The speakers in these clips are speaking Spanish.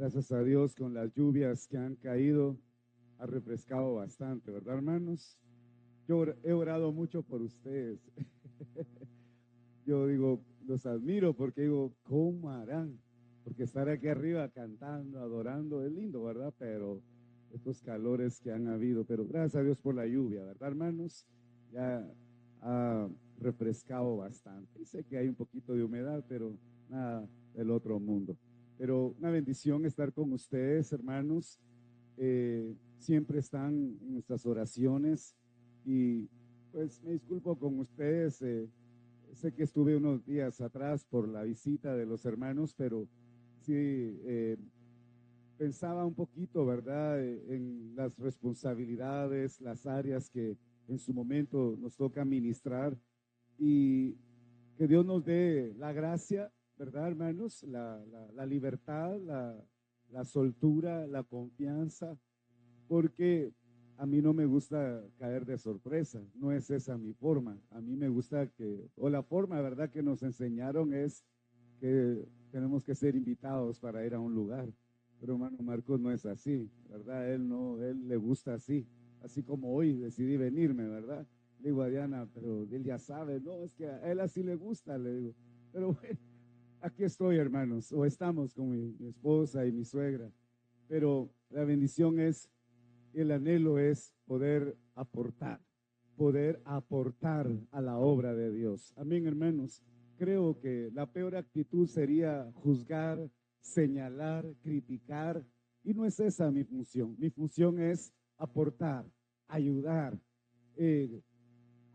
Gracias a Dios con las lluvias que han caído, ha refrescado bastante, ¿verdad, hermanos? Yo he orado mucho por ustedes. Yo digo, los admiro porque digo, ¿cómo harán? Porque estar aquí arriba cantando, adorando, es lindo, ¿verdad? Pero estos calores que han habido, pero gracias a Dios por la lluvia, ¿verdad, hermanos? Ya ha refrescado bastante. Y sé que hay un poquito de humedad, pero nada del otro mundo. Pero una bendición estar con ustedes, hermanos. Siempre están en nuestras oraciones y pues me disculpo con ustedes. Sé que estuve unos días atrás por la visita de los hermanos, pero sí pensaba un poquito, ¿verdad?, en las responsabilidades, las áreas que en su momento nos toca ministrar y que Dios nos dé la gracia, ¿verdad, hermanos? La libertad, la soltura, la confianza, porque a mí no me gusta caer de sorpresa, no es esa mi forma. A mí me gusta o la forma, ¿verdad?, que nos enseñaron es que tenemos que ser invitados para ir a un lugar. Pero hermano Marcos no es así, ¿verdad? Él no, él le gusta así, así como hoy decidí venirme, ¿verdad? Le digo a Diana, pero él ya sabe, no, es que a él así le gusta, le digo. Pero bueno, aquí estoy, hermanos, o estamos con mi esposa y mi suegra. Pero la bendición es, el anhelo es poder aportar a la obra de Dios. Amén, hermanos. Creo que la peor actitud sería juzgar, señalar, criticar, y no es esa mi función. Mi función es aportar, ayudar. Eh,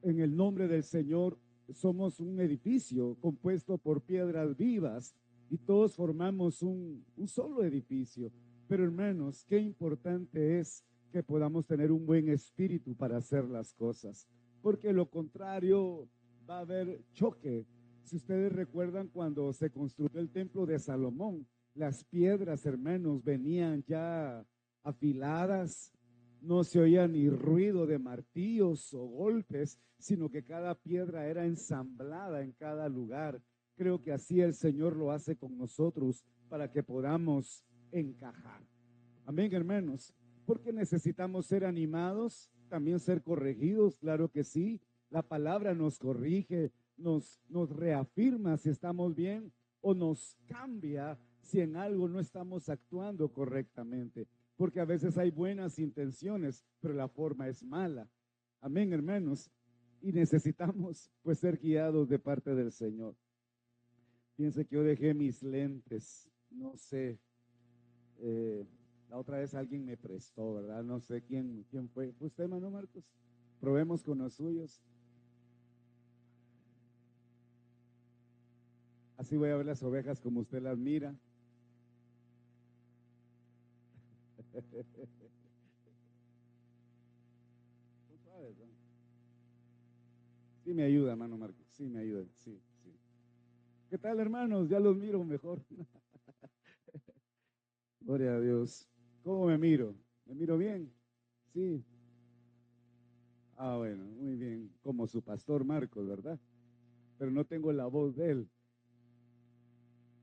en el nombre del Señor somos un edificio compuesto por piedras vivas y todos formamos un solo edificio. Pero hermanos, qué importante es que podamos tener un buen espíritu para hacer las cosas, porque lo contrario va a haber choque. Si ustedes recuerdan cuando se construyó el templo de Salomón, las piedras, hermanos, venían ya afiladas, no se oía ni ruido de martillos o golpes, sino que cada piedra era ensamblada en cada lugar. Creo que así el Señor lo hace con nosotros para que podamos encajar. Amén, hermanos. Porque necesitamos ser animados, también ser corregidos, claro que sí. La palabra nos corrige, nos reafirma si estamos bien o nos cambia si en algo no estamos actuando correctamente. Porque a veces hay buenas intenciones, pero la forma es mala. Amén, hermanos. Y necesitamos pues ser guiados de parte del Señor. Piense que yo dejé mis lentes, no sé, la otra vez alguien me prestó, ¿verdad? No sé quién fue. ¿Fue usted, hermano Marcos? Probemos con los suyos. Así voy a ver las ovejas como usted las mira. Sí me ayuda, hermano Marcos. Sí me ayuda. Sí, sí. ¿Qué tal, hermanos? Ya los miro mejor. Gloria a Dios. ¿Cómo me miro? ¿Me miro bien? Sí. Ah, bueno, muy bien. Como su pastor Marcos, ¿verdad? Pero no tengo la voz de él.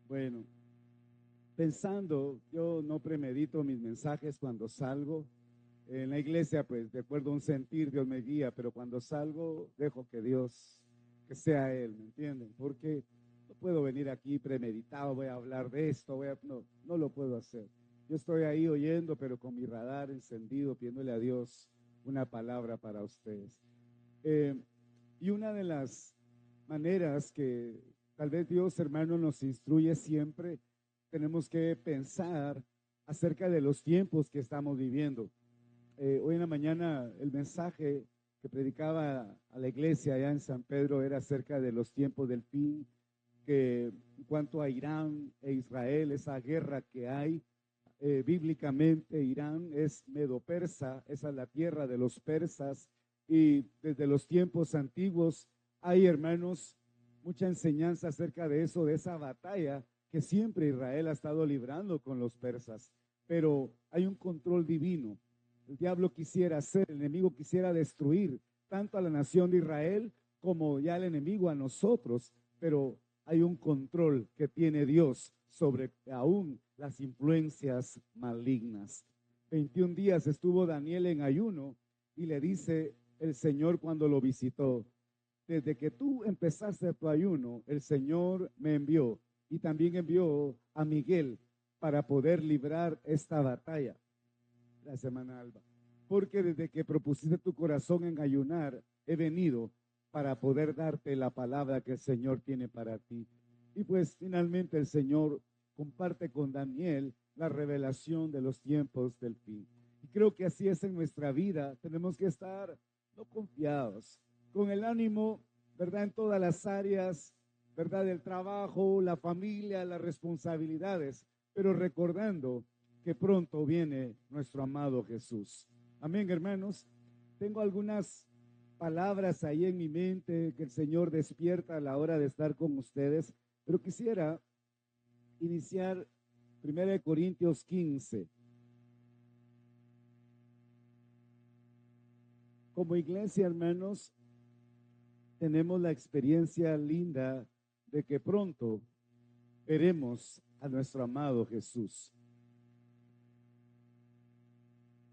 Bueno, pensando, yo no premedito mis mensajes cuando salgo. En la iglesia, pues, de acuerdo a un sentir, Dios me guía, pero cuando salgo, dejo que Dios, que sea Él, ¿me entienden? Porque no puedo venir aquí premeditado, voy a hablar de esto, no lo puedo hacer. Yo estoy ahí oyendo, pero con mi radar encendido, pidiéndole a Dios una palabra para ustedes. Eh, y una de las maneras que tal vez Dios, hermano, nos instruye siempre, tenemos que pensar acerca de los tiempos que estamos viviendo. Hoy en la mañana el mensaje que predicaba a la iglesia allá en San Pedro era acerca de los tiempos del fin, que en cuanto a Irán e Israel, esa guerra que hay, bíblicamente Irán es medo-persa, esa es la tierra de los persas, y desde los tiempos antiguos hay, hermanos, mucha enseñanza acerca de eso, de esa batalla que siempre Israel ha estado librando con los persas, pero hay un control divino. El diablo quisiera hacer, el enemigo quisiera destruir tanto a la nación de Israel como ya el enemigo a nosotros, pero hay un control que tiene Dios sobre aún las influencias malignas. 21 días estuvo Daniel en ayuno y le dice el Señor cuando lo visitó: desde que tú empezaste tu ayuno, el Señor me envió y también envió a Miguel para poder librar esta batalla. La semana Alba. Porque desde que propusiste tu corazón en ayunar, he venido para poder darte la palabra que el Señor tiene para ti. Y pues finalmente el Señor comparte con Daniel la revelación de los tiempos del fin. Y creo que así es en nuestra vida. Tenemos que estar no confiados, con el ánimo, ¿verdad? En todas las áreas, ¿verdad? Del trabajo, la familia, las responsabilidades, pero recordando que pronto viene nuestro amado Jesús. Amén, hermanos. Tengo algunas palabras ahí en mi mente que el Señor despierta a la hora de estar con ustedes, pero quisiera iniciar 1 Corintios 15. Como iglesia, hermanos, tenemos la experiencia linda de que pronto veremos a nuestro amado Jesús.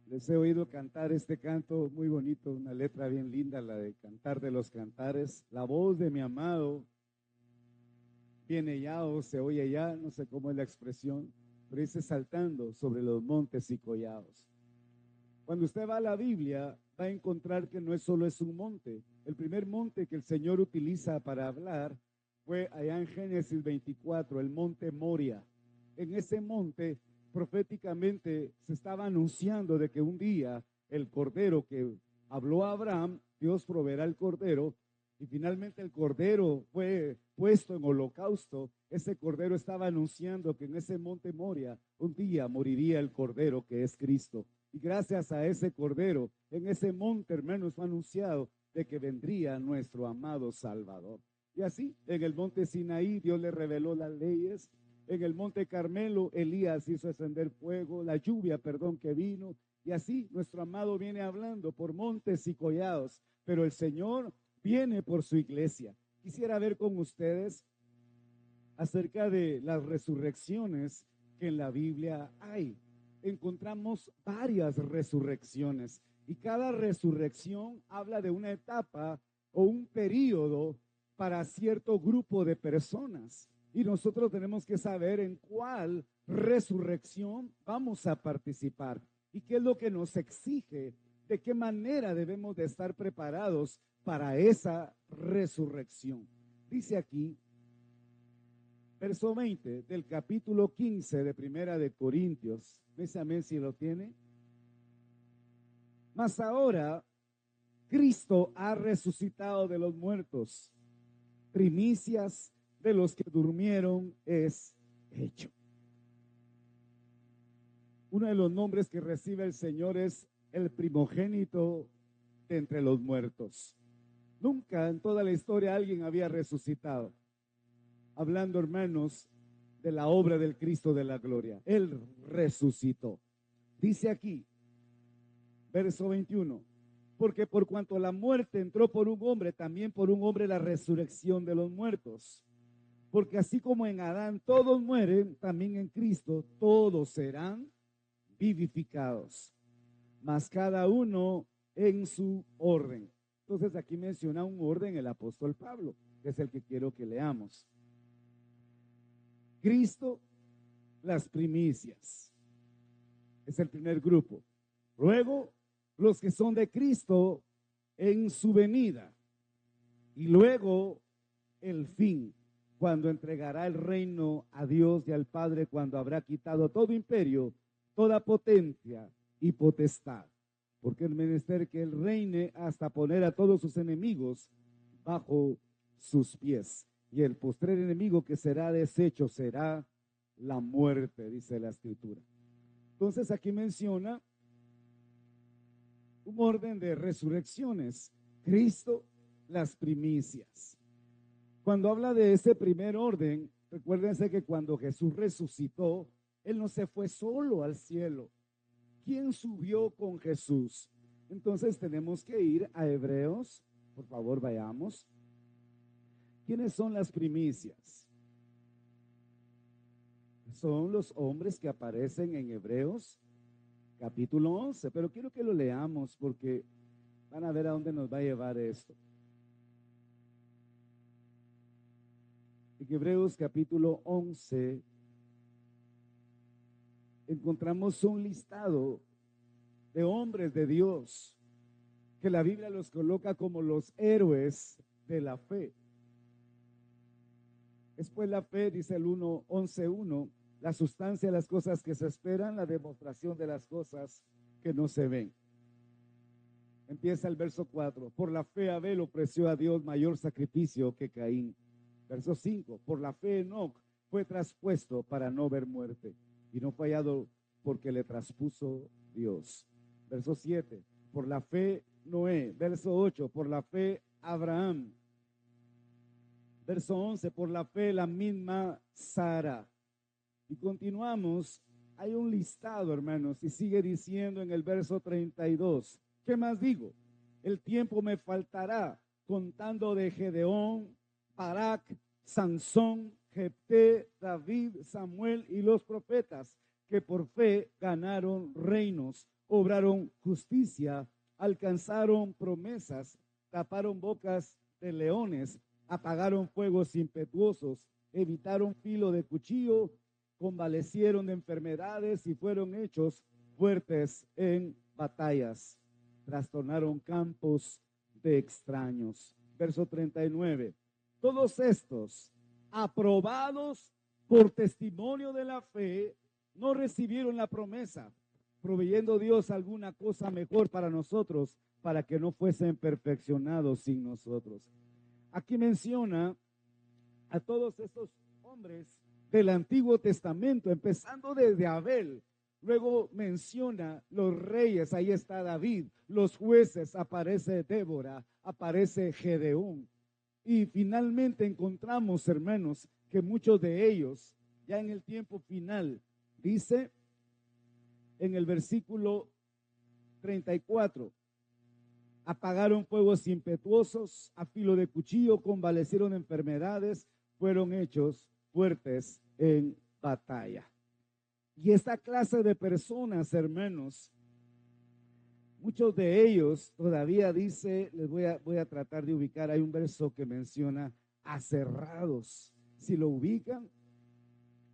Les he oído cantar este canto muy bonito, una letra bien linda, la de Cantar de los Cantares. La voz de mi amado viene ya o se oye ya, no sé cómo es la expresión, pero dice saltando sobre los montes y collados. Cuando usted va a la Biblia, va a encontrar que no es solo es un monte. El primer monte que el Señor utiliza para hablar fue allá en Génesis 24, el monte Moria. En ese monte, proféticamente, se estaba anunciando de que un día el cordero que habló a Abraham, Dios proveerá el cordero, y finalmente el cordero fue puesto en holocausto. Ese cordero estaba anunciando que en ese monte Moria un día moriría el cordero que es Cristo. Y gracias a ese cordero, en ese monte, hermanos, fue anunciado de que vendría nuestro amado Salvador. Y así, en el monte Sinaí, Dios le reveló las leyes. En el monte Carmelo, Elías hizo ascender fuego, la lluvia, que vino. Y así, nuestro amado viene hablando por montes y collados. Pero el Señor viene por su iglesia. Quisiera ver con ustedes acerca de las resurrecciones que en la Biblia hay. Encontramos varias resurrecciones y cada resurrección habla de una etapa o un periodo para cierto grupo de personas. Y nosotros tenemos que saber en cuál resurrección vamos a participar y qué es lo que nos exige, de qué manera debemos de estar preparados para esa resurrección. Dice aquí, verso 20 del capítulo 15 de Primera de Corintios. ¿Ves amén si lo tiene? Mas ahora Cristo ha resucitado de los muertos. Primicias de los que durmieron es hecho. Uno de los nombres que recibe el Señor es el primogénito de entre los muertos. Nunca en toda la historia alguien había resucitado. Hablando, hermanos, de la obra del Cristo de la gloria. Él resucitó. Dice aquí, verso 21, porque por cuanto la muerte entró por un hombre, también por un hombre la resurrección de los muertos. Porque así como en Adán todos mueren, también en Cristo todos serán vivificados, mas cada uno en su orden. Entonces aquí menciona un orden el apóstol Pablo, que es el que quiero que leamos. Cristo, las primicias. Es el primer grupo. Luego, los que son de Cristo en su venida. Y luego, el fin, cuando entregará el reino a Dios y al Padre, cuando habrá quitado todo imperio, toda potencia y potestad. Porque es menester que Él reine hasta poner a todos sus enemigos bajo sus pies. Y el postrer enemigo que será deshecho será la muerte, dice la Escritura. Entonces aquí menciona un orden de resurrecciones. Cristo, las primicias. Cuando habla de ese primer orden, recuérdense que cuando Jesús resucitó, Él no se fue solo al cielo. ¿Quién subió con Jesús? Entonces tenemos que ir a Hebreos. Por favor, vayamos. ¿Quiénes son las primicias? son los hombres que aparecen en Hebreos capítulo 11, pero quiero que lo leamos porque van a ver a dónde nos va a llevar esto. En Hebreos capítulo 11 encontramos un listado de hombres de Dios que la Biblia los coloca como los héroes de la fe. Después la fe, dice el 11:1, la sustancia de las cosas que se esperan, la demostración de las cosas que no se ven. Empieza el verso 4. Por la fe Abel ofreció a Dios mayor sacrificio que Caín. Verso 5. Por la fe Enoc fue traspuesto para no ver muerte y no fue hallado porque le traspuso Dios. Verso 7. Por la fe Noé. Verso 8. Por la fe Abraham. Verso 11. Por la fe la misma Sara. Y continuamos. Hay un listado, hermanos, y sigue diciendo en el verso 32. ¿Qué más digo? El tiempo me faltará contando de Gedeón, Barak, Sansón, Jefté, David, Samuel y los profetas, que por fe ganaron reinos, obraron justicia, alcanzaron promesas, taparon bocas de leones, apagaron fuegos impetuosos, evitaron filo de cuchillo, convalecieron de enfermedades y fueron hechos fuertes en batallas. Trastornaron campos de extraños. Verso 39. Todos estos, aprobados por testimonio de la fe, no recibieron la promesa, proveyendo Dios alguna cosa mejor para nosotros, para que no fuesen perfeccionados sin nosotros. Aquí menciona a todos estos hombres del Antiguo Testamento, empezando desde Abel. Luego menciona los reyes, ahí está David, los jueces, aparece Débora, aparece Gedeón. Y finalmente encontramos, hermanos, que muchos de ellos, ya en el tiempo final, dice en el versículo 34, apagaron fuegos impetuosos, a filo de cuchillo, convalecieron enfermedades, fueron hechos fuertes en batalla. Y esta clase de personas, hermanos, muchos de ellos todavía dice, les voy a tratar de ubicar, hay un verso que menciona aserrados. Si lo ubican,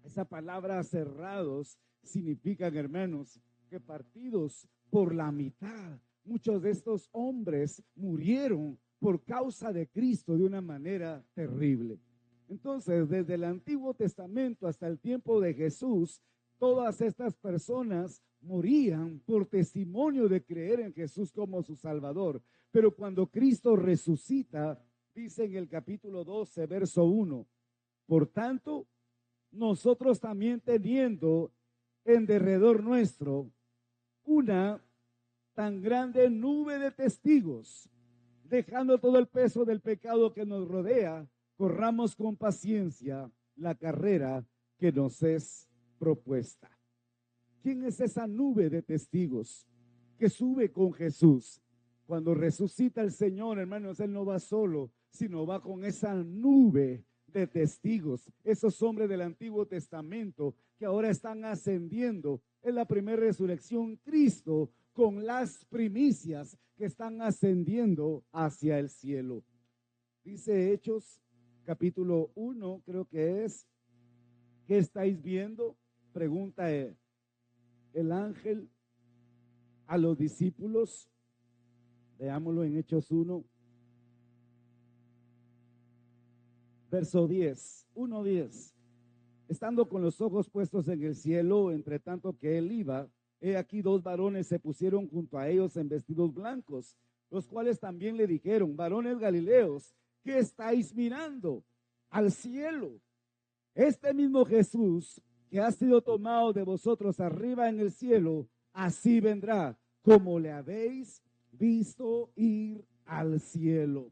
esa palabra aserrados significa, hermanos, que partidos por la mitad. Muchos de estos hombres murieron por causa de Cristo de una manera terrible. Entonces, desde el Antiguo Testamento hasta el tiempo de Jesús, todas estas personas morían por testimonio de creer en Jesús como su Salvador. Pero cuando Cristo resucita, dice en el capítulo 12, verso 1, por tanto, nosotros también teniendo en derredor nuestro una tan grande nube de testigos, dejando todo el peso del pecado que nos rodea, corramos con paciencia la carrera que nos es propuesta. ¿Quién es esa nube de testigos que sube con Jesús? Cuando resucita el Señor, hermanos, Él no va solo, sino va con esa nube de testigos, esos hombres del Antiguo Testamento que ahora están ascendiendo. En la primera resurrección, Cristo con las primicias que están ascendiendo hacia el cielo. Dice Hechos, capítulo 1, creo que es, ¿qué estáis viendo? Pregunta el ángel a los discípulos. Veámoslo en Hechos 1. Verso 10, 1:10. Estando con los ojos puestos en el cielo, entre tanto que él iba, he aquí dos varones se pusieron junto a ellos en vestidos blancos, los cuales también le dijeron, varones galileos, ¿qué estáis mirando? Al cielo. Este mismo Jesús que ha sido tomado de vosotros arriba en el cielo, así vendrá, como le habéis visto ir al cielo.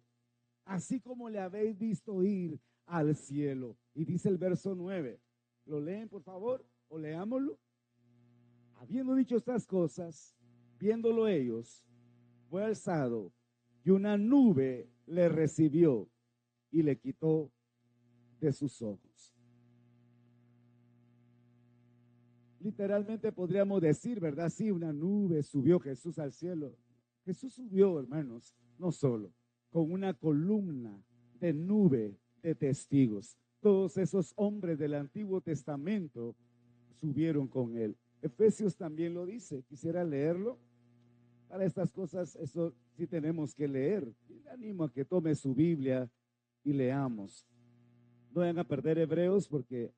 Así como le habéis visto ir al cielo. Y dice el verso 9. ¿Lo leen, por favor? ¿O leámoslo? Habiendo dicho estas cosas, viéndolo ellos, fue alzado y una nube le recibió y le quitó de sus ojos. literalmente podríamos decir, ¿verdad? Sí, una nube subió Jesús al cielo. Jesús subió, hermanos, no solo, con una columna de nube de testigos. Todos esos hombres del Antiguo Testamento subieron con él. Efesios también lo dice. Quisiera leerlo. Para estas cosas, eso sí tenemos que leer. Y le animo a que tome su Biblia y leamos. No vayan a perder Hebreos porque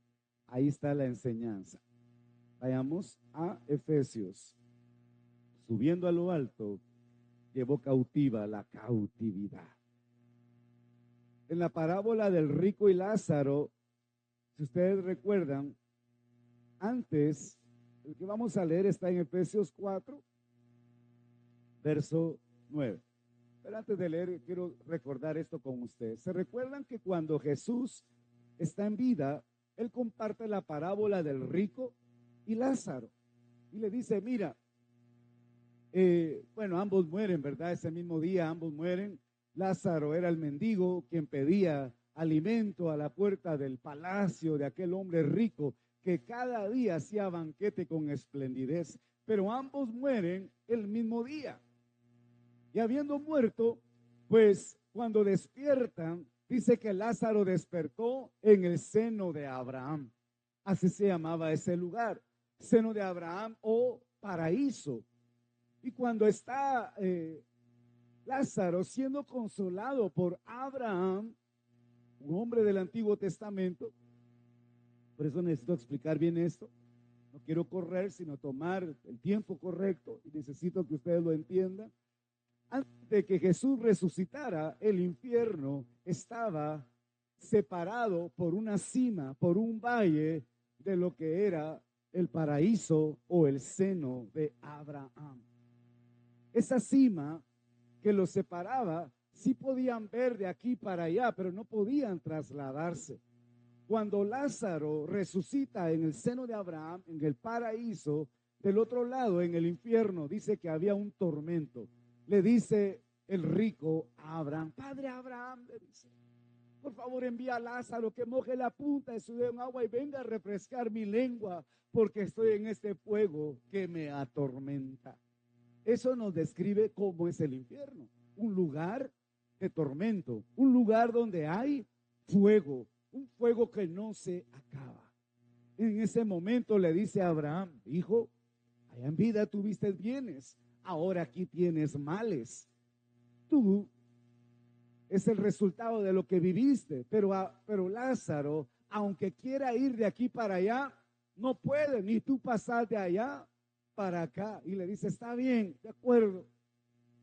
ahí está la enseñanza. Vayamos a Efesios. Subiendo a lo alto, llevó cautiva la cautividad. En la parábola del rico y Lázaro, si ustedes recuerdan, antes, el que vamos a leer está en Efesios 4, verso 9. Pero antes de leer, quiero recordar esto con ustedes. ¿Se recuerdan que cuando Jesús está en vida, él comparte la parábola del rico y Lázaro? Y le dice, mira, bueno, ambos mueren, ¿verdad? Ese mismo día ambos mueren. Lázaro era el mendigo quien pedía alimento a la puerta del palacio de aquel hombre rico que cada día hacía banquete con esplendidez, pero ambos mueren el mismo día. Y habiendo muerto, pues cuando despiertan, dice que Lázaro despertó en el seno de Abraham. Así se llamaba ese lugar, seno de Abraham o paraíso. Y cuando está Lázaro siendo consolado por Abraham, un hombre del Antiguo Testamento, por eso necesito explicar bien esto. No quiero correr, sino tomar el tiempo correcto y necesito que ustedes lo entiendan. Antes de que Jesús resucitara, el infierno estaba separado por una cima, por un valle de lo que era el paraíso o el seno de Abraham. Esa cima que los separaba, sí podían ver de aquí para allá, pero no podían trasladarse. Cuando Lázaro resucita en el seno de Abraham, en el paraíso, del otro lado, en el infierno, dice que había un tormento. Le dice el rico a Abraham, Padre Abraham, le dice, por favor envía a Lázaro que moje la punta de su dedo en agua y venga a refrescar mi lengua, porque estoy en este fuego que me atormenta. Eso nos describe cómo es el infierno, un lugar de tormento, un lugar donde hay fuego, un fuego que no se acaba. En ese momento le dice a Abraham, hijo, allá en vida tuviste bienes, ahora aquí tienes males. Tú es el resultado de lo que viviste, pero Lázaro, aunque quiera ir de aquí para allá, no puede, ni tú pasar de allá para acá. Y le dice, está bien, de acuerdo,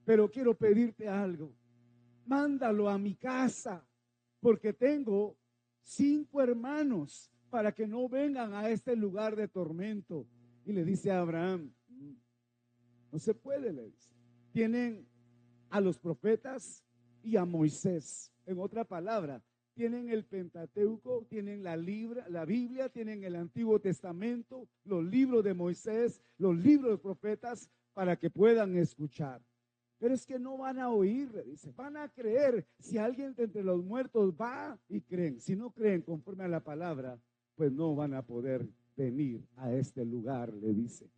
pero quiero pedirte algo. Mándalo a mi casa, porque tengo 5 hermanos para que no vengan a este lugar de tormento. Y le dice a Abraham, no se puede, le dice. Tienen a los profetas y a Moisés. En otra palabra, tienen el Pentateuco, tienen la Biblia, tienen el Antiguo Testamento, los libros de Moisés, los libros de los profetas, para que puedan escuchar. Pero es que no van a oír, le dice, van a creer. Si alguien de entre los muertos va y creen, si no creen conforme a la palabra, pues no van a poder venir a este lugar, le dice.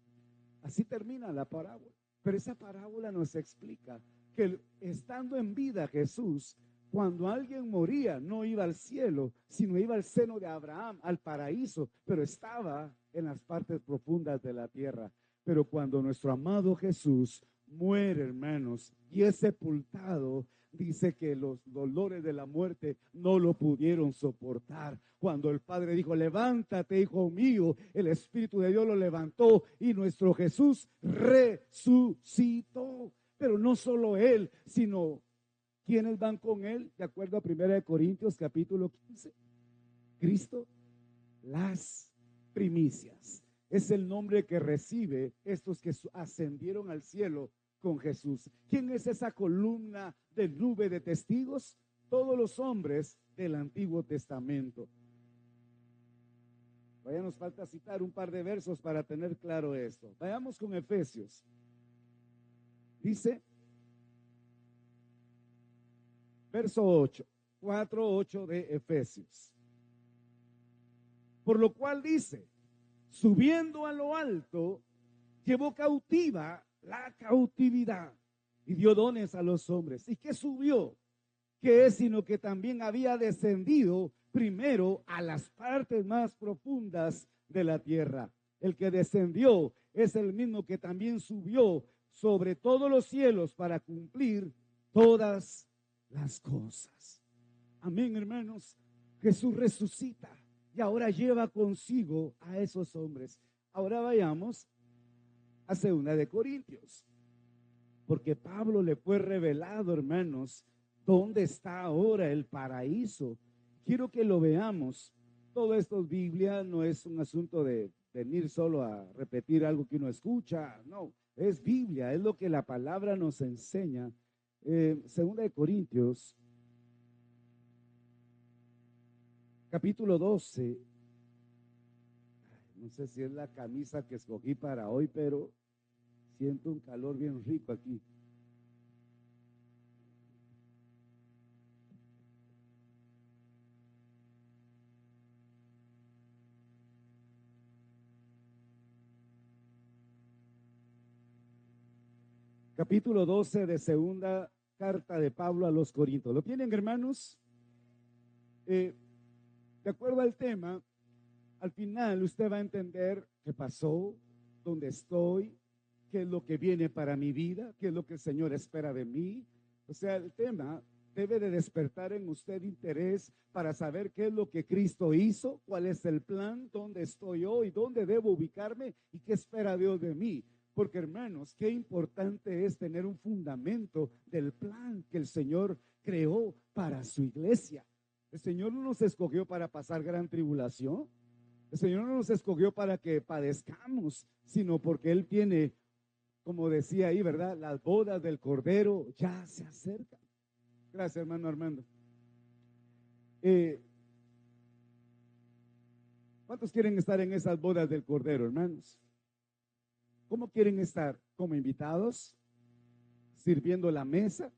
Así termina la parábola. Pero esa parábola nos explica que estando en vida Jesús, cuando alguien moría, no iba al cielo, sino iba al seno de Abraham, al paraíso, pero estaba en las partes profundas de la tierra. Pero cuando nuestro amado Jesús muere, hermanos, y es sepultado, dice que los dolores de la muerte no lo pudieron soportar. Cuando el Padre dijo, levántate, hijo mío, el Espíritu de Dios lo levantó y nuestro Jesús resucitó. Pero no solo él, sino ¿quiénes van con él? De acuerdo a 1 Corintios capítulo 15. Cristo, las primicias. Es el nombre que recibe estos que ascendieron al cielo con Jesús. ¿Quién es esa columna de nube de testigos? Todos los hombres del Antiguo Testamento. Todavía nos falta citar un par de versos para tener claro esto. Vayamos con Efesios. Dice, verso 8, 4:8 de Efesios. Por lo cual dice, subiendo a lo alto, llevó cautiva la cautividad y dio dones a los hombres. ¿Y qué subió? ¿Qué es sino que también había descendido primero a las partes más profundas de la tierra? El que descendió es el mismo que también subió sobre todos los cielos para cumplir todas las cosas. Amén, hermanos. Jesús resucita y ahora lleva consigo a esos hombres. Ahora vayamos a 2 Corintios, porque Pablo le fue revelado, hermanos, dónde está ahora el paraíso. Quiero que lo veamos. Todo esto es Biblia, no es un asunto de venir solo a repetir algo que uno escucha, no, es Biblia, es lo que la palabra nos enseña. 2 Corintios, capítulo 12. No sé si es la camisa que escogí para hoy, pero siento un calor bien rico aquí. Capítulo 12 de segunda carta de Pablo a los Corintios. ¿Lo tienen, hermanos? De acuerdo al tema, al final usted va a entender qué pasó, dónde estoy, qué es lo que viene para mi vida, qué es lo que el Señor espera de mí. O sea, el tema debe de despertar en usted interés para saber qué es lo que Cristo hizo, cuál es el plan, dónde estoy hoy, dónde debo ubicarme y qué espera Dios de mí. Porque, hermanos, qué importante es tener un fundamento del plan que el Señor creó para su iglesia. El Señor no nos escogió para pasar gran tribulación. El Señor no nos escogió para que padezcamos, sino porque Él tiene, como decía ahí, ¿verdad? Las bodas del Cordero ya se acercan. Gracias, hermano Armando. ¿Cuántos quieren estar en esas bodas del Cordero, hermanos? ¿Cómo quieren estar? ¿Como invitados? ¿Sirviendo la mesa?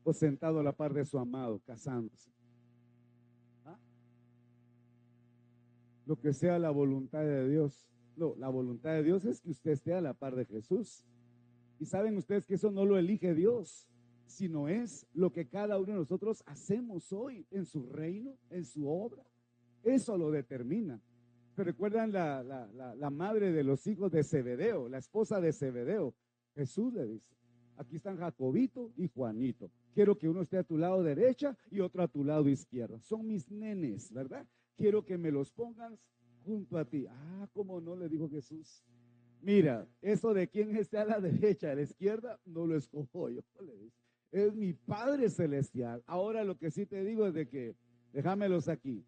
¿O sentado a la par de su amado, casándose? ¿Ah? Lo que sea la voluntad de Dios. No, la voluntad de Dios es que usted esté a la par de Jesús. Y saben ustedes que eso no lo elige Dios, sino es lo que cada uno de nosotros hacemos hoy en su reino, en su obra. Eso lo determina. ¿Se recuerdan la madre de los hijos de Zebedeo, la esposa de Zebedeo? Jesús le dice, aquí están Jacobito y Juanito. Quiero que uno esté a tu lado derecha y otro a tu lado izquierdo. Son mis nenes, ¿verdad? Quiero que me los pongas junto a ti. Ah, ¿cómo no? Le dijo Jesús. Mira, eso de quién esté a la derecha, a la izquierda, no lo escojo yo. Le dice. Es mi Padre Celestial. Ahora lo que sí te digo es de que déjamelos aquí.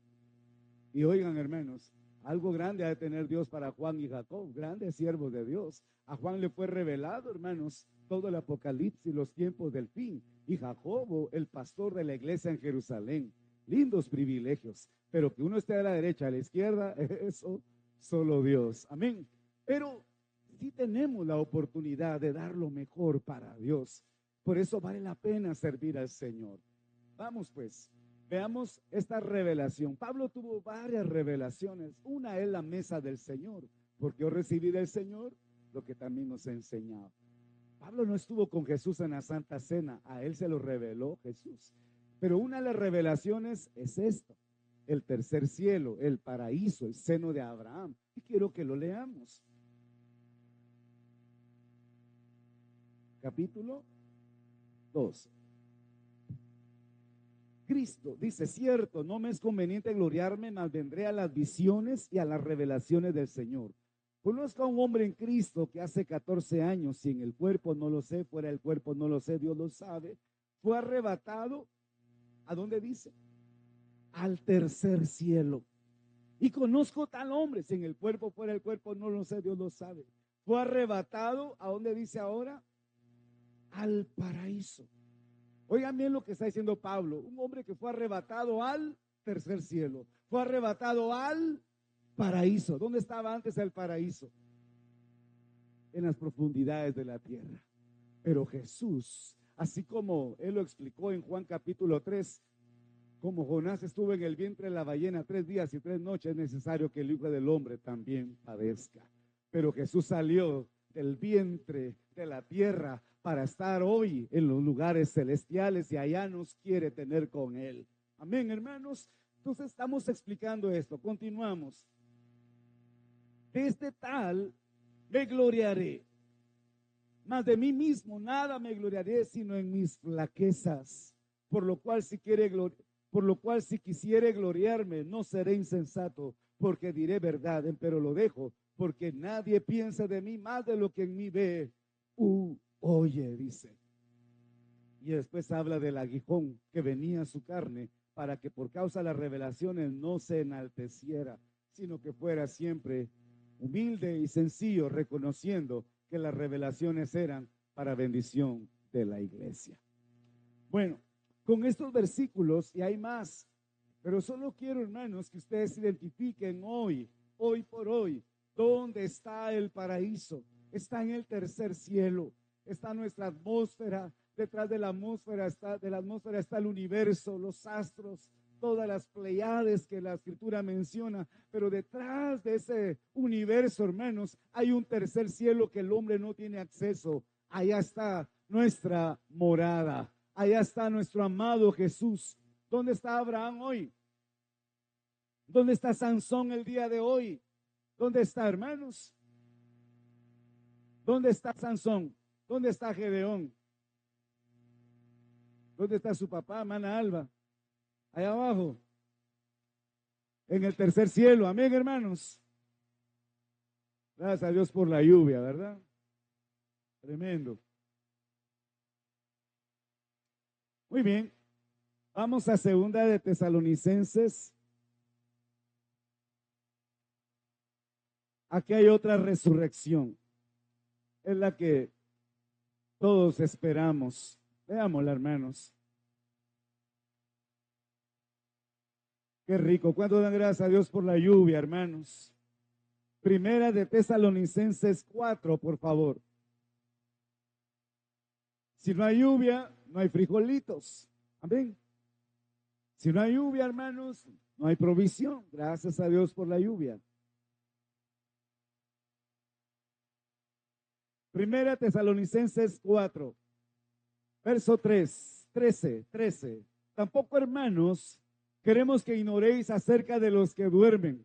Y oigan, hermanos, algo grande ha de tener Dios para Juan y Jacob, grandes siervos de Dios. A Juan le fue revelado, hermanos, todo el Apocalipsis, los tiempos del fin. Y Jacobo, el pastor de la iglesia en Jerusalén. Lindos privilegios. Pero que uno esté a la derecha, a la izquierda, eso solo Dios. Amén. Pero sí tenemos la oportunidad de dar lo mejor para Dios. Por eso vale la pena servir al Señor. Vamos pues. Veamos esta revelación. Pablo tuvo varias revelaciones. Una es la mesa del Señor, porque yo recibí del Señor lo que también nos ha enseñado. Pablo no estuvo con Jesús en la Santa Cena, a él se lo reveló Jesús. Pero una de las revelaciones es esto, el tercer cielo, el paraíso, el seno de Abraham. Y quiero que lo leamos. Capítulo 12. Cristo dice, cierto, no me es conveniente gloriarme, mas vendré a las visiones y a las revelaciones del Señor. Conozco a un hombre en Cristo que hace 14 años, si en el cuerpo no lo sé, fuera del cuerpo no lo sé, Dios lo sabe, fue arrebatado, ¿a dónde dice? Al tercer cielo. Y conozco tal hombre, si en el cuerpo, fuera del cuerpo no lo sé, Dios lo sabe. Fue arrebatado, ¿a dónde dice ahora? Al paraíso. Oigan bien lo que está diciendo Pablo, un hombre que fue arrebatado al tercer cielo, fue arrebatado al paraíso. ¿Dónde estaba antes el paraíso? En las profundidades de la tierra. Pero Jesús, así como él lo explicó en Juan capítulo 3, Como Jonás estuvo en el vientre de la ballena 3 días y 3 noches, es necesario que el Hijo del Hombre también padezca. Pero Jesús salió del vientre de la tierra para estar hoy en los lugares celestiales y allá nos quiere tener con Él. Amén, hermanos. Entonces estamos explicando esto. Continuamos. De este tal me gloriaré, mas de mí mismo nada me gloriaré, sino en mis flaquezas. Por lo cual si quisiere gloriarme, no seré insensato, porque diré verdad, pero lo dejo, porque nadie piensa de mí más de lo que en mí ve oye, dice. Y después habla del aguijón que venía a su carne, para que por causa de las revelaciones no se enalteciera, sino que fuera siempre humilde y sencillo, reconociendo que las revelaciones eran para bendición de la iglesia. Bueno, con estos versículos, y hay más, pero solo quiero, hermanos, que ustedes identifiquen hoy por hoy, dónde está el paraíso. Está en el tercer cielo, está nuestra atmósfera, detrás de la atmósfera está el universo, los astros, todas las Pleiades que la Escritura menciona, pero detrás de ese universo, hermanos, hay un tercer cielo que el hombre no tiene acceso. Allá está nuestra morada, allá está nuestro amado Jesús. ¿Dónde está Abraham hoy? ¿Dónde está Sansón el día de hoy? ¿Dónde está, hermanos? ¿Dónde está Sansón? ¿Dónde está Gedeón? ¿Dónde está su papá, Mana Alba? Allá abajo, en el tercer cielo. Amén, hermanos. Gracias a Dios por la lluvia, ¿verdad? Tremendo. Muy bien. Vamos a 2 de Tesalonicenses. Aquí hay otra resurrección. Es la que todos esperamos. Veámosla, hermanos. Qué rico. ¿Cuánto dan gracias a Dios por la lluvia, hermanos? 1 de Tesalonicenses 4, por favor. Si no hay lluvia, no hay frijolitos. Amén. Si no hay lluvia, hermanos, no hay provisión. Gracias a Dios por la lluvia. 1 Tesalonicenses 4, verso 13. Tampoco, hermanos, queremos que ignoréis acerca de los que duermen,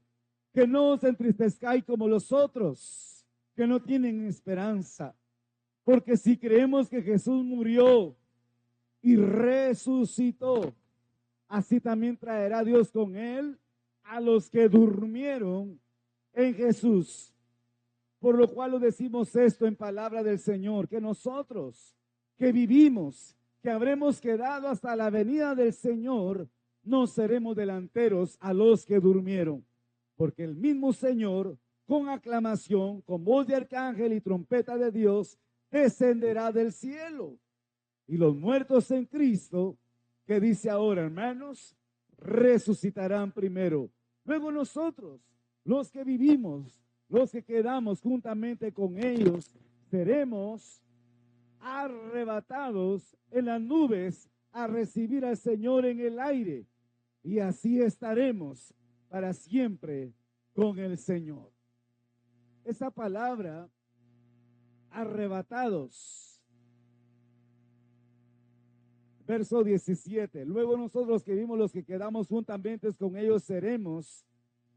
que no os entristezcáis como los otros, que no tienen esperanza. Porque si creemos que Jesús murió y resucitó, así también traerá Dios con él a los que durmieron en Jesús. Por lo cual lo decimos esto en palabra del Señor, que nosotros que vivimos, que habremos quedado hasta la venida del Señor, no seremos delanteros a los que durmieron. Porque el mismo Señor, con aclamación, con voz de arcángel y trompeta de Dios, descenderá del cielo. Y los muertos en Cristo, que dice ahora, hermanos, resucitarán primero. Luego nosotros, los que vivimos, los que quedamos juntamente con ellos, seremos arrebatados en las nubes a recibir al Señor en el aire. Y así estaremos para siempre con el Señor. Esa palabra, arrebatados. Verso 17. Luego nosotros que vimos los que quedamos juntamente con ellos seremos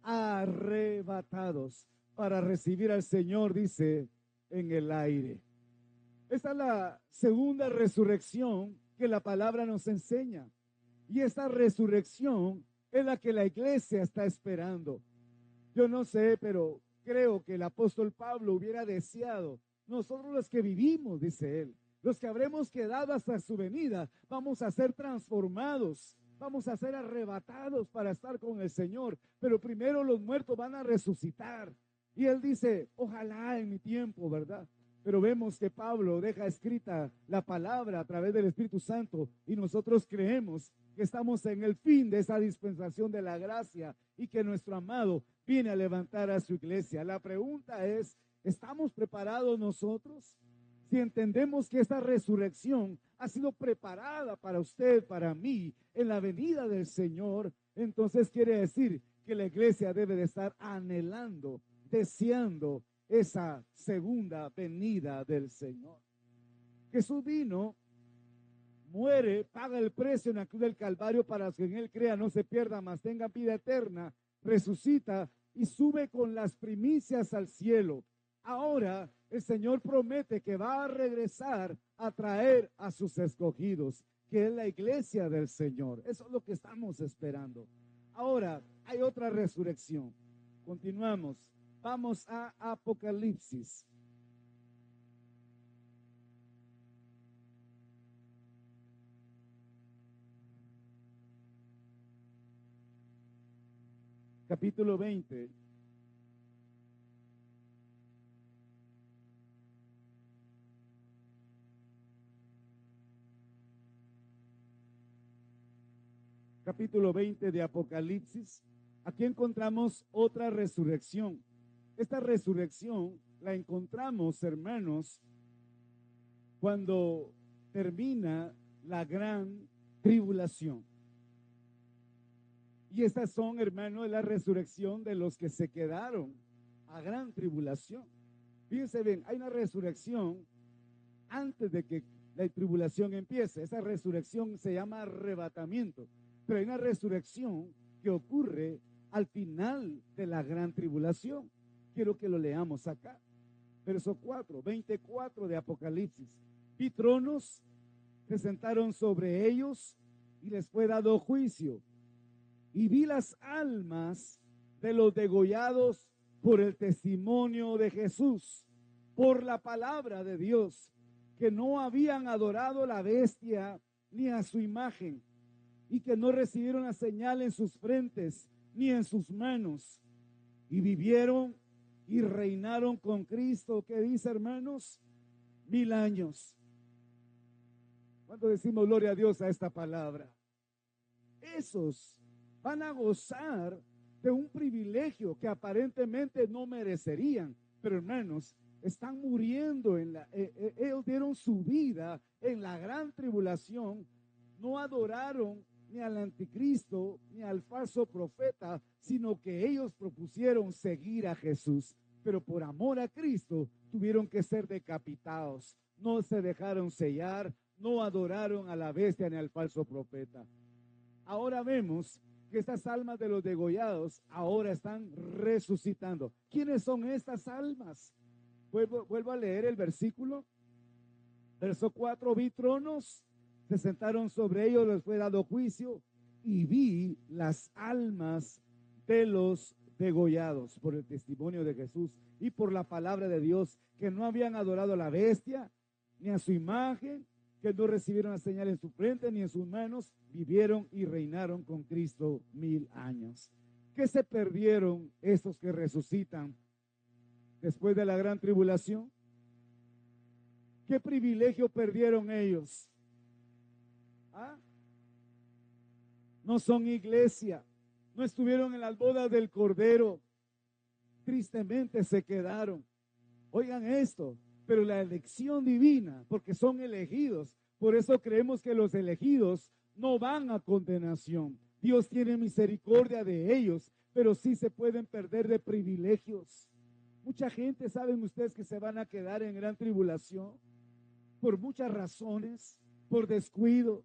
arrebatados para recibir al Señor, dice, en el aire. Esta es la segunda resurrección que la palabra nos enseña. Y esta resurrección es la que la iglesia está esperando. Yo no sé, pero creo que el apóstol Pablo hubiera deseado, nosotros los que vivimos, dice él, los que habremos quedado hasta su venida, vamos a ser transformados, vamos a ser arrebatados para estar con el Señor, pero primero los muertos van a resucitar. Y él dice, ojalá en mi tiempo, ¿verdad? Pero vemos que Pablo deja escrita la palabra a través del Espíritu Santo y nosotros creemos que estamos en el fin de esa dispensación de la gracia y que nuestro amado viene a levantar a su iglesia. La pregunta es, ¿estamos preparados nosotros? Si entendemos que esta resurrección ha sido preparada para usted, para mí, en la venida del Señor, entonces quiere decir que la iglesia debe de estar anhelando, deseando esa segunda venida del Señor. Jesús vino, muere, paga el precio en la cruz del Calvario para que en Él crea, no se pierda, mas tenga vida eterna, resucita y sube con las primicias al cielo. Ahora el Señor promete que va a regresar a traer a sus escogidos, que es la iglesia del Señor. Eso es lo que estamos esperando. Ahora hay otra resurrección. Continuamos. Vamos a Apocalipsis. Capítulo 20. Capítulo 20 de Apocalipsis. Aquí encontramos otra resurrección. Esta resurrección la encontramos, hermanos, cuando termina la gran tribulación. Y estas son, hermanos, la resurrección de los que se quedaron a gran tribulación. Fíjense bien, hay una resurrección antes de que la tribulación empiece. Esa resurrección se llama arrebatamiento. Pero hay una resurrección que ocurre al final de la gran tribulación. Quiero que lo leamos acá. Verso 4, 24 de Apocalipsis. Vi tronos, se sentaron sobre ellos y les fue dado juicio. Y vi las almas de los degollados por el testimonio de Jesús, por la palabra de Dios, que no habían adorado la bestia ni a su imagen, y que no recibieron la señal en sus frentes ni en sus manos, y vivieron y reinaron con Cristo. ¿Qué dice, hermanos? 1000 años. ¿Cuánto decimos gloria a Dios a esta palabra? Esos van a gozar de un privilegio que aparentemente no merecerían, pero hermanos, están muriendo ellos dieron su vida en la gran tribulación, no adoraron ni al anticristo ni al falso profeta, sino que ellos propusieron seguir a Jesús, pero por amor a Cristo tuvieron que ser decapitados, no se dejaron sellar, no adoraron a la bestia ni al falso profeta. Ahora vemos que estas almas de los degollados ahora están resucitando. ¿Quiénes son estas almas? Vuelvo a leer el versículo. Verso 4, vi tronos, se sentaron sobre ellos, les fue dado juicio, y vi las almas de los degollados por el testimonio de Jesús y por la palabra de Dios, que no habían adorado a la bestia, ni a su imagen, que no recibieron la señal en su frente ni en sus manos, vivieron y reinaron con Cristo 1000 años. ¿Qué se perdieron estos que resucitan después de la gran tribulación? ¿Qué privilegio perdieron ellos? ¿Ah? No son iglesia, no estuvieron en las bodas del Cordero, tristemente se quedaron. Oigan esto, pero la elección divina, porque son elegidos, por eso creemos que los elegidos no van a condenación. Dios tiene misericordia de ellos, pero sí se pueden perder de privilegios. Mucha gente, saben ustedes, que se van a quedar en gran tribulación por muchas razones, por descuido.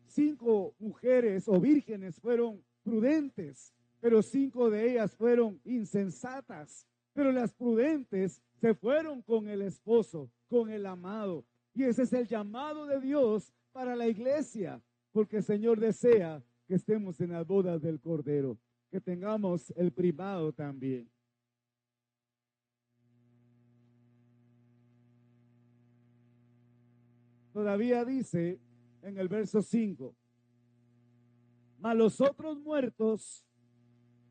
5 mujeres o vírgenes fueron prudentes, pero 5 de ellas fueron insensatas. Pero las prudentes se fueron con el esposo, con el amado. Y ese es el llamado de Dios para la iglesia, porque el Señor desea que estemos en las bodas del Cordero, que tengamos el primado también. Todavía dice en el verso 5, mas los otros muertos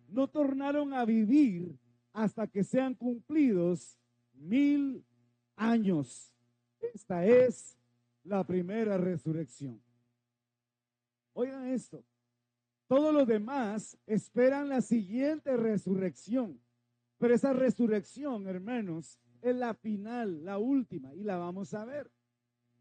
no tornaron a vivir hasta que sean cumplidos 1000 años. Esta es la primera resurrección. Oigan esto, todos los demás esperan la siguiente resurrección, pero esa resurrección, hermanos, es la final, la última, y la vamos a ver.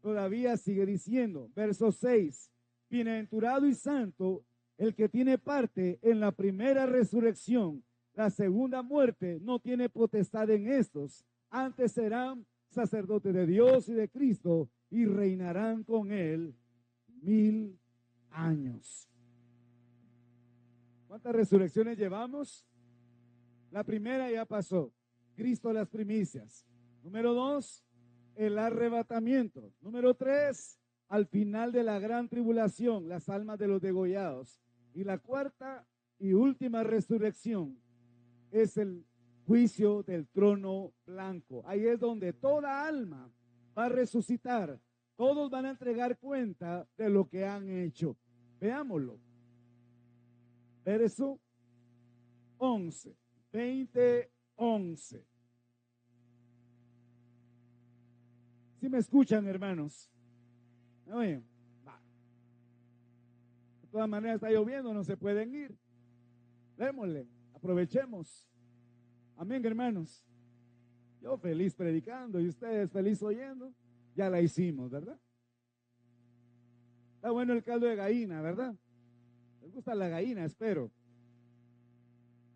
Todavía sigue diciendo, verso 6, bienaventurado y santo el que tiene parte en la primera resurrección. La segunda muerte no tiene potestad en estos, antes serán sacerdotes de Dios y de Cristo y reinarán con él 1000 años. ¿Cuántas resurrecciones llevamos? La primera ya pasó, Cristo las primicias. Número 2, el arrebatamiento. Número 3, al final de la gran tribulación, las almas de los degollados. Y la cuarta y última resurrección es el juicio del trono blanco. Ahí es donde toda alma va a resucitar. Todos van a entregar cuenta de lo que han hecho. Veámoslo. Verso 11, 20:11. ¿Sí me escuchan, hermanos? ¿Me oyen? Va. De todas maneras está lloviendo, no se pueden ir. Démosle, aprovechemos. Amén, hermanos. Yo feliz predicando y ustedes feliz oyendo. Ya la hicimos, ¿verdad? Está bueno el caldo de gallina, ¿verdad? Les gusta la gallina, espero.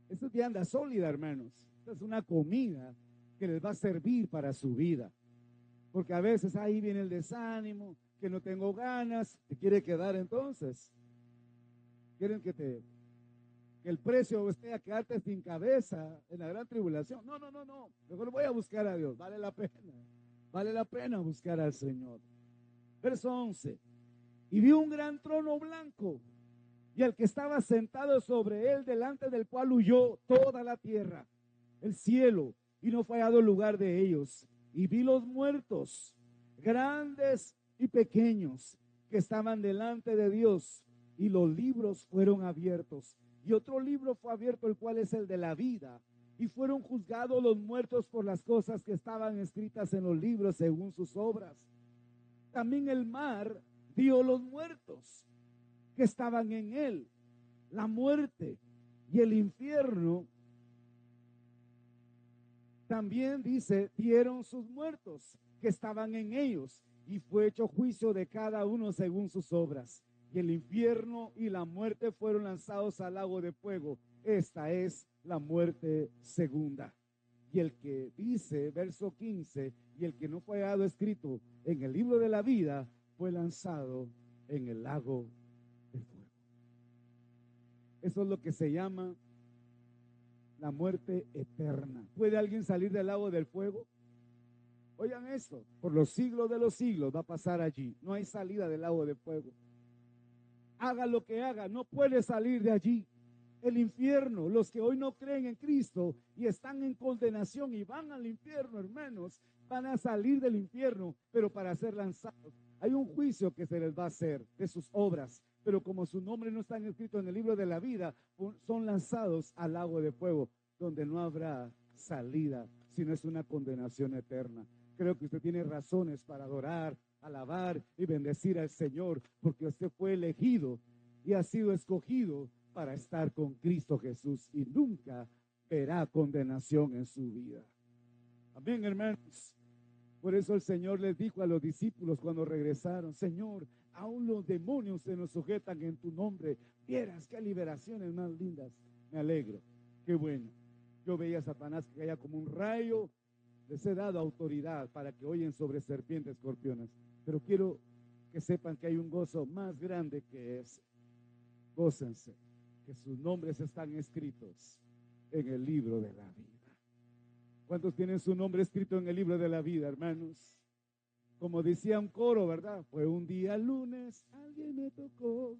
Esto ya anda sólida, hermanos. Esta es una comida que les va a servir para su vida. Porque a veces ahí viene el desánimo, que no tengo ganas, te quiere quedar entonces. Quieren que el precio esté a quedarte sin cabeza en la gran tribulación. No. Mejor voy a buscar a Dios. Vale la pena. Vale la pena buscar al Señor. Verso 11. Y vi un gran trono blanco y al que estaba sentado sobre él, delante del cual huyó toda la tierra, el cielo, y no fue hallado lugar de ellos. Y vi los muertos, grandes y pequeños, que estaban delante de Dios, y los libros fueron abiertos. Y otro libro fue abierto, el cual es el de la vida. Y fueron juzgados los muertos por las cosas que estaban escritas en los libros según sus obras. También el mar dio los muertos que estaban en él. La muerte y el infierno también dice, dieron sus muertos que estaban en ellos, y fue hecho juicio de cada uno según sus obras. Y el infierno y la muerte fueron lanzados al lago de fuego. Esta es la muerte segunda. Y el que dice, verso 15, y el que no fue hallado escrito en el libro de la vida, fue lanzado en el lago de fuego. Eso es lo que se llama la muerte eterna. ¿Puede alguien salir del lago del fuego? Oigan esto, por los siglos de los siglos va a pasar allí. No hay salida del lago de fuego. Haga lo que haga, no puede salir de allí. El infierno, los que hoy no creen en Cristo y están en condenación y van al infierno, hermanos, van a salir del infierno, pero para ser lanzados. Hay un juicio que se les va a hacer de sus obras, pero como su nombre no está escrito en el libro de la vida, son lanzados al lago de fuego, donde no habrá salida, sino es una condenación eterna. Creo que usted tiene razones para adorar, alabar y bendecir al Señor, porque usted fue elegido y ha sido escogido para estar con Cristo Jesús y nunca verá condenación en su vida. Amén, hermanos. Por eso el Señor les dijo a los discípulos cuando regresaron, Señor, aún los demonios se nos sujetan en tu nombre. Vieras qué liberaciones más lindas. Me alegro. Qué bueno. Yo veía a Satanás que caía como un rayo. Les he dado autoridad para que oyen sobre serpientes, escorpiones. Pero quiero que sepan que hay un gozo más grande que ese. Gócense, que sus nombres están escritos en el libro de la vida. ¿Cuántos tienen su nombre escrito en el libro de la vida, hermanos? Como decía un coro, ¿verdad? Fue un día lunes, alguien me tocó.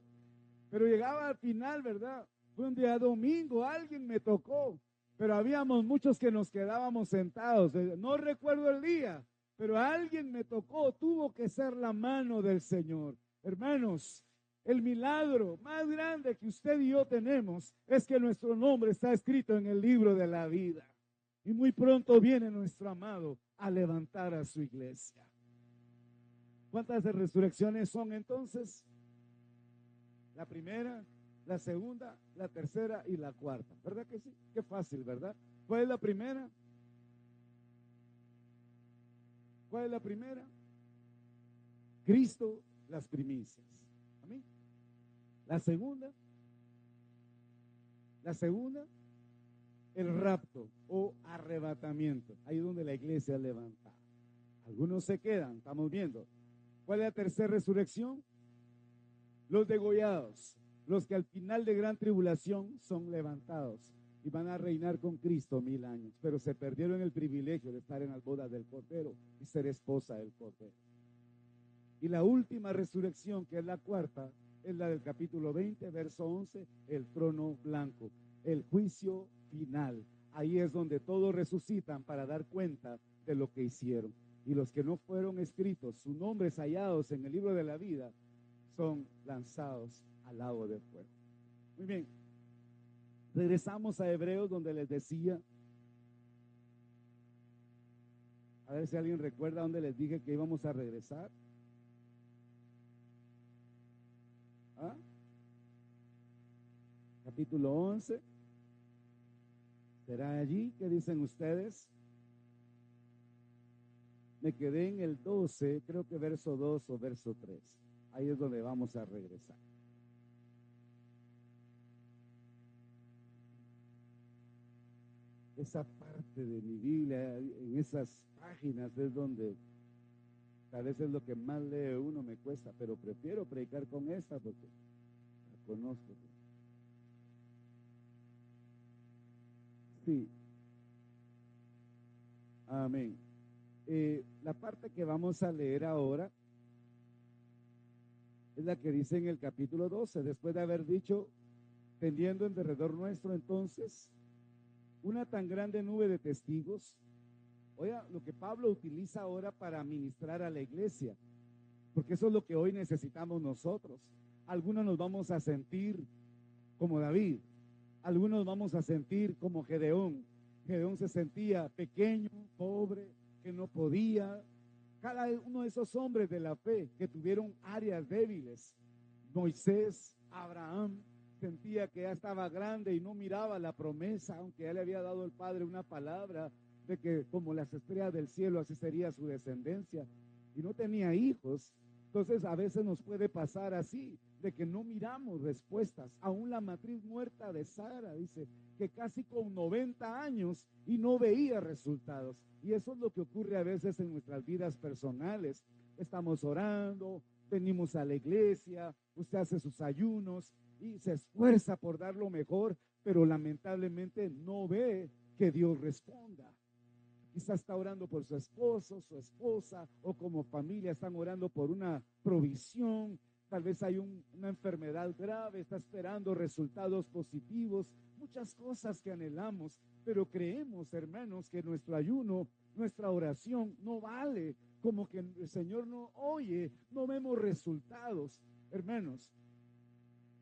Pero llegaba al final, ¿verdad? Fue un día domingo, alguien me tocó. Pero habíamos muchos que nos quedábamos sentados. No recuerdo el día, pero alguien me tocó. Tuvo que ser la mano del Señor. Hermanos, el milagro más grande que usted y yo tenemos es que nuestro nombre está escrito en el libro de la vida. Y muy pronto viene nuestro amado a levantar a su iglesia. ¿Cuántas resurrecciones son entonces? La primera, la segunda, la tercera y la cuarta. ¿Verdad que sí? Qué fácil, ¿verdad? ¿Cuál es la primera? ¿Cuál es la primera? Cristo, las primicias. Amén. La segunda, el rapto o arrebatamiento. Ahí es donde la iglesia es levantada. Algunos se quedan, estamos viendo. ¿Cuál es la tercera resurrección? Los degollados, los que al final de gran tribulación son levantados y van a reinar con Cristo 1000 años, pero se perdieron el privilegio de estar en las bodas del Cordero y ser esposa del Cordero. Y la última resurrección, que es la cuarta, es la del capítulo 20, verso 11, el trono blanco, el juicio final. Ahí es donde todos resucitan para dar cuenta de lo que hicieron. Y los que no fueron escritos, sus nombres hallados en el libro de la vida, son lanzados al lago de fuego. Muy bien. Regresamos a Hebreos, donde les decía, a ver si alguien recuerda dónde les dije que íbamos a regresar. ¿Ah? Capítulo 11. ¿Será allí? ¿Qué dicen ustedes? Me quedé en el 12, creo que verso 2 o verso 3. Ahí es donde vamos a regresar. Esa parte de mi Biblia, en esas páginas es donde tal vez es lo que más lee uno, me cuesta, pero prefiero predicar con esta porque la conozco. Sí. Amén. La parte que vamos a leer ahora es la que dice en el capítulo 12, después de haber dicho, tendiendo en derredor nuestro entonces una tan grande nube de testigos. Oiga, lo que Pablo utiliza ahora para ministrar a la iglesia, porque eso es lo que hoy necesitamos nosotros. Algunos nos vamos a sentir como David, algunos vamos a sentir como Gedeón. Gedeón se sentía pequeño, pobre, que no podía. Cada uno de esos hombres de la fe que tuvieron áreas débiles, Moisés, Abraham, sentía que ya estaba grande y no miraba la promesa, aunque ya le había dado el Padre una palabra de que como las estrellas del cielo así sería su descendencia, y no tenía hijos. Entonces a veces nos puede pasar así, de que no miramos respuestas. Aún la matriz muerta de Sara dice que casi con 90 años y no veía resultados. Y eso es lo que ocurre a veces en nuestras vidas personales. Estamos orando, venimos a la iglesia, usted hace sus ayunos y se esfuerza por dar lo mejor, pero lamentablemente no ve que Dios responda. Quizás está orando por su esposo, su esposa, o como familia están orando por una provisión. Tal vez hay una enfermedad grave, está esperando resultados positivos, muchas cosas que anhelamos, pero creemos, hermanos, que nuestro ayuno, nuestra oración no vale, como que el Señor no oye, no vemos resultados. Hermanos,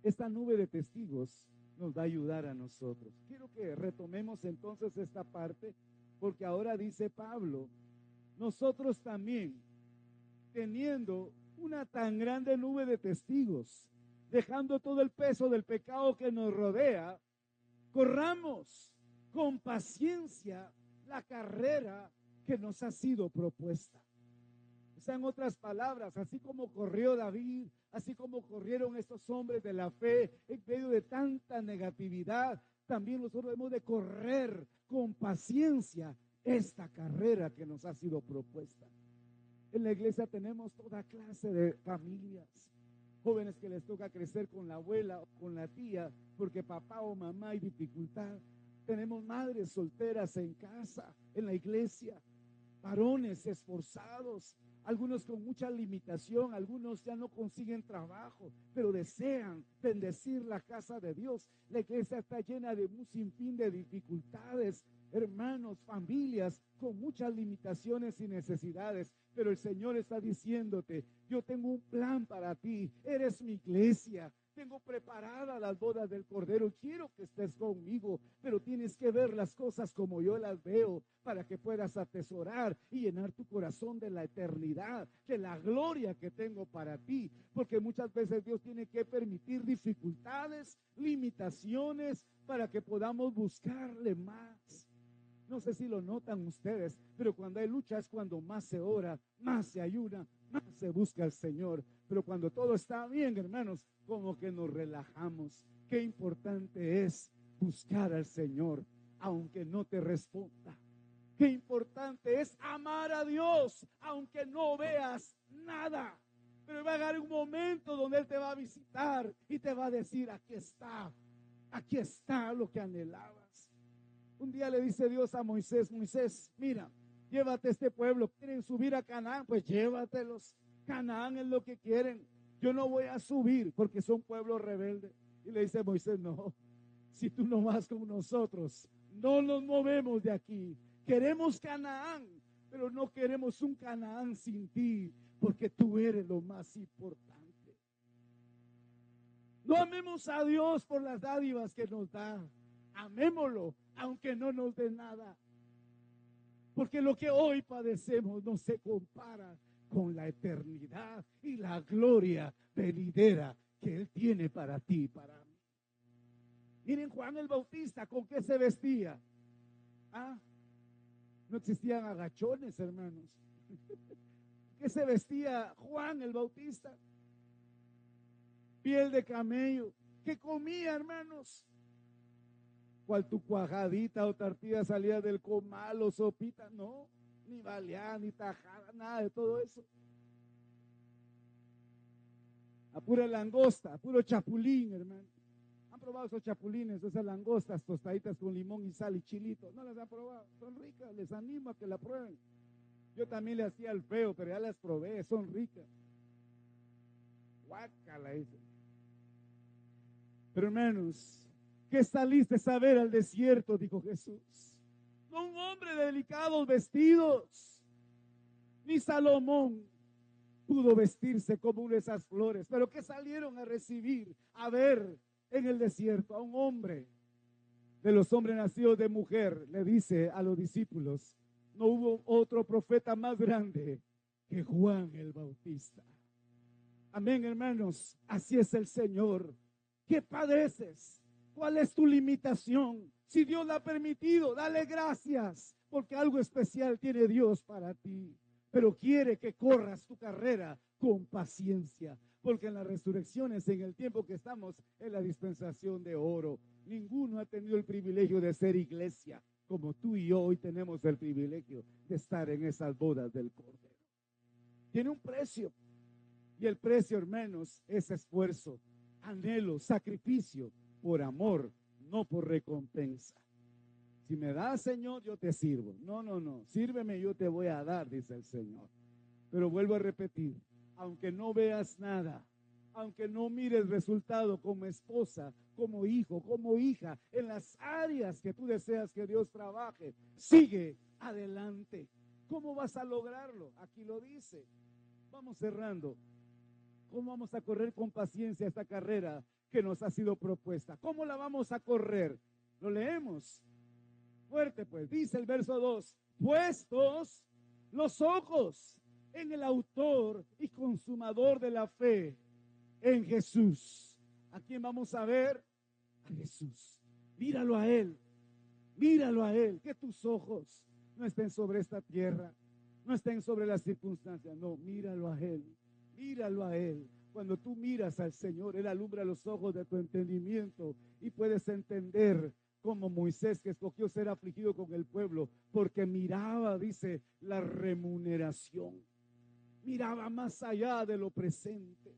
esta nube de testigos nos va a ayudar a nosotros. Quiero que retomemos entonces esta parte, porque ahora dice Pablo, nosotros también, teniendo una tan grande nube de testigos, dejando todo el peso del pecado que nos rodea, corramos con paciencia la carrera que nos ha sido propuesta. O sea, en otras palabras, así como corrió David, así como corrieron estos hombres de la fe en medio de tanta negatividad, también nosotros debemos de correr con paciencia esta carrera que nos ha sido propuesta. En la iglesia tenemos toda clase de familias, jóvenes que les toca crecer con la abuela o con la tía, porque papá o mamá hay dificultad. Tenemos madres solteras en casa, en la iglesia, varones esforzados, algunos con mucha limitación, algunos ya no consiguen trabajo, pero desean bendecir la casa de Dios. La iglesia está llena de un sinfín de dificultades, hermanos, familias con muchas limitaciones y necesidades, pero el Señor está diciéndote, yo tengo un plan para ti, eres mi iglesia. Tengo preparadas las bodas del Cordero. Quiero que estés conmigo, pero tienes que ver las cosas como yo las veo para que puedas atesorar y llenar tu corazón de la eternidad, de la gloria que tengo para ti. Porque muchas veces Dios tiene que permitir dificultades, limitaciones, para que podamos buscarle más. No sé si lo notan ustedes, pero cuando hay lucha es cuando más se ora, más se ayuna, más se busca al Señor. Pero cuando todo está bien, hermanos, como que nos relajamos. Qué importante es buscar al Señor, aunque no te responda. Qué importante es amar a Dios, aunque no veas nada. Pero va a llegar un momento donde Él te va a visitar y te va a decir, aquí está lo que anhelabas. Un día le dice Dios a Moisés, Moisés, mira, llévate este pueblo, quieren subir a Canaán, pues llévatelos. Canaán es lo que quieren. Yo no voy a subir porque son pueblos rebeldes. Y le dice Moisés, no, si tú no vas con nosotros, no nos movemos de aquí. Queremos Canaán, pero no queremos un Canaán sin ti, porque tú eres lo más importante. No amemos a Dios por las dádivas que nos da. Amémoslo, aunque no nos dé nada. Porque lo que hoy padecemos no se compara con la eternidad y la gloria venidera que Él tiene para ti y para mí. Miren Juan el Bautista, ¿con qué se vestía? No existían agachones, hermanos. ¿Qué se vestía Juan el Bautista? Piel de camello. ¿Qué comía, hermanos? ¿Cuál tu cuajadita o tortilla salía del comal o sopita? No, ni baleada, ni tajada, nada de todo eso. A pura langosta, a puro chapulín, hermano. ¿Han probado esos chapulines, esas langostas tostaditas con limón y sal y chilito? ¿No las han probado? Son ricas, les animo a que la prueben. Yo también le hacía el feo, pero ya las probé, son ricas. Guácala eso. Pero hermanos, ¿qué saliste a ver al desierto? Dijo Jesús. No un hombre de delicados vestidos, ni Salomón pudo vestirse como una de esas flores. Pero ¿qué salieron a recibir, a ver en el desierto? A un hombre de los hombres nacidos de mujer. Le dice a los discípulos, no hubo otro profeta más grande que Juan el Bautista. Amén, hermanos. Así es el Señor. ¿Qué padeces? ¿Cuál es tu limitación? Si Dios la ha permitido, dale gracias, porque algo especial tiene Dios para ti. Pero quiere que corras tu carrera con paciencia, porque en las resurrecciones, en el tiempo que estamos, en la dispensación de oro, ninguno ha tenido el privilegio de ser iglesia, como tú y yo hoy tenemos el privilegio de estar en esas bodas del Cordero. Tiene un precio, y el precio, hermanos, es esfuerzo, anhelo, sacrificio, por amor, no por recompensa. Si me das, Señor, yo te sirvo. No, sírveme, yo te voy a dar, dice el Señor. Pero vuelvo a repetir, aunque no veas nada, aunque no mires resultado como esposa, como hijo, como hija, en las áreas que tú deseas que Dios trabaje, sigue adelante. ¿Cómo vas a lograrlo? Aquí lo dice. Vamos cerrando. ¿Cómo vamos a correr con paciencia esta carrera que nos ha sido propuesta? ¿Cómo la vamos a correr? Lo leemos. Fuerte pues, dice el verso 2, puestos los ojos en el autor y consumador de la fe, en Jesús. ¿A quién vamos a ver? A Jesús. Míralo a Él, que tus ojos no estén sobre esta tierra, no estén sobre las circunstancias, no, míralo a Él. Míralo a Él. Cuando tú miras al Señor, Él alumbra los ojos de tu entendimiento y puedes entender como Moisés, que escogió ser afligido con el pueblo, porque miraba, dice, la remuneración. Miraba más allá de lo presente.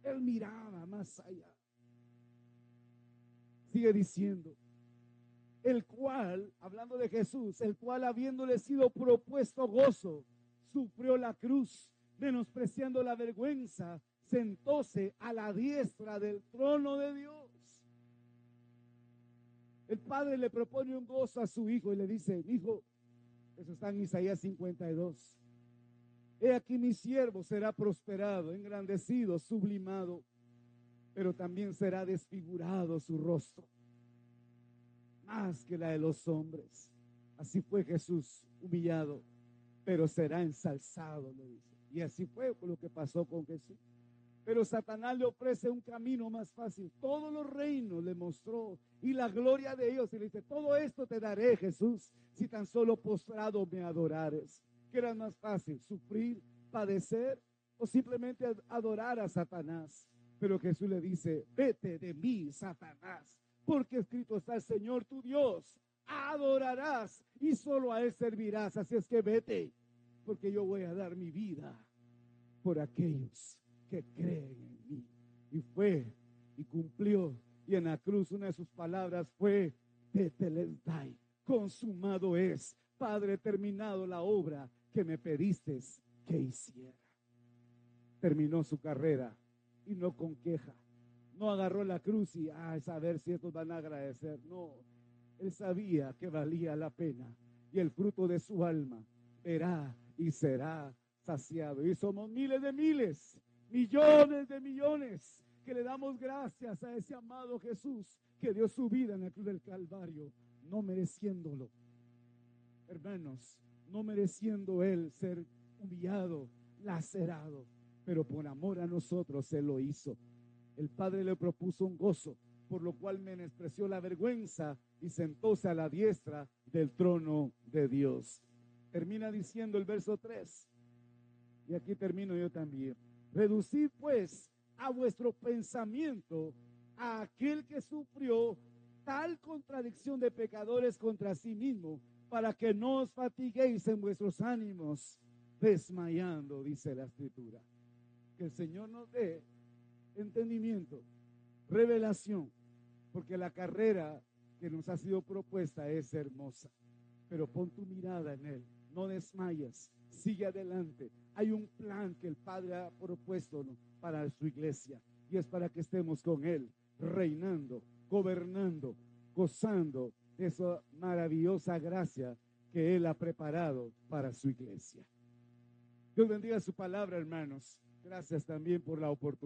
Él miraba más allá. Sigue diciendo, el cual, hablando de Jesús, el cual habiéndole sido propuesto gozo, sufrió la cruz, menospreciando la vergüenza, sentóse a la diestra del trono de Dios. El padre le propone un gozo a su hijo y le dice, hijo, eso está en Isaías 52. He aquí mi siervo será prosperado, engrandecido, sublimado, pero también será desfigurado su rostro, más que la de los hombres. Así fue Jesús humillado, pero será ensalzado, le dice. Y así fue lo que pasó con Jesús. Pero Satanás le ofrece un camino más fácil. Todos los reinos le mostró y la gloria de ellos. Y le dice, todo esto te daré, Jesús, si tan solo postrado me adorares. ¿Qué era más fácil? ¿Sufrir, padecer o simplemente adorar a Satanás? Pero Jesús le dice, vete de mí, Satanás, porque escrito está: el Señor tu Dios adorarás y solo a Él servirás. Así es que vete, porque yo voy a dar mi vida por aquellos que creen en mí. Y fue y cumplió. Y en la cruz una de sus palabras fue: tetelestai, consumado es. Padre, terminado la obra que me pediste que hiciera. Terminó su carrera y no con queja. No agarró la cruz y saber si estos van a agradecer. No, él sabía que valía la pena y el fruto de su alma verá y será saciado. Y somos miles de miles, millones de millones, que le damos gracias a ese amado Jesús que dio su vida en la cruz del Calvario, no mereciéndolo. Hermanos, no mereciendo él ser humillado, lacerado, pero por amor a nosotros él lo hizo. El Padre le propuso un gozo, por lo cual menospreció la vergüenza y sentóse a la diestra del trono de Dios. Termina diciendo el verso 3, y aquí termino yo también. Reducid pues a vuestro pensamiento a aquel que sufrió tal contradicción de pecadores contra sí mismo, para que no os fatiguéis en vuestros ánimos, desmayando, dice la Escritura. Que el Señor nos dé entendimiento, revelación, porque la carrera que nos ha sido propuesta es hermosa, pero pon tu mirada en Él, no desmayes, sigue adelante. Hay un plan que el Padre ha propuesto, ¿no?, para su iglesia, y es para que estemos con Él, reinando, gobernando, gozando de esa maravillosa gracia que Él ha preparado para su iglesia. Dios bendiga su palabra, hermanos. Gracias también por la oportunidad.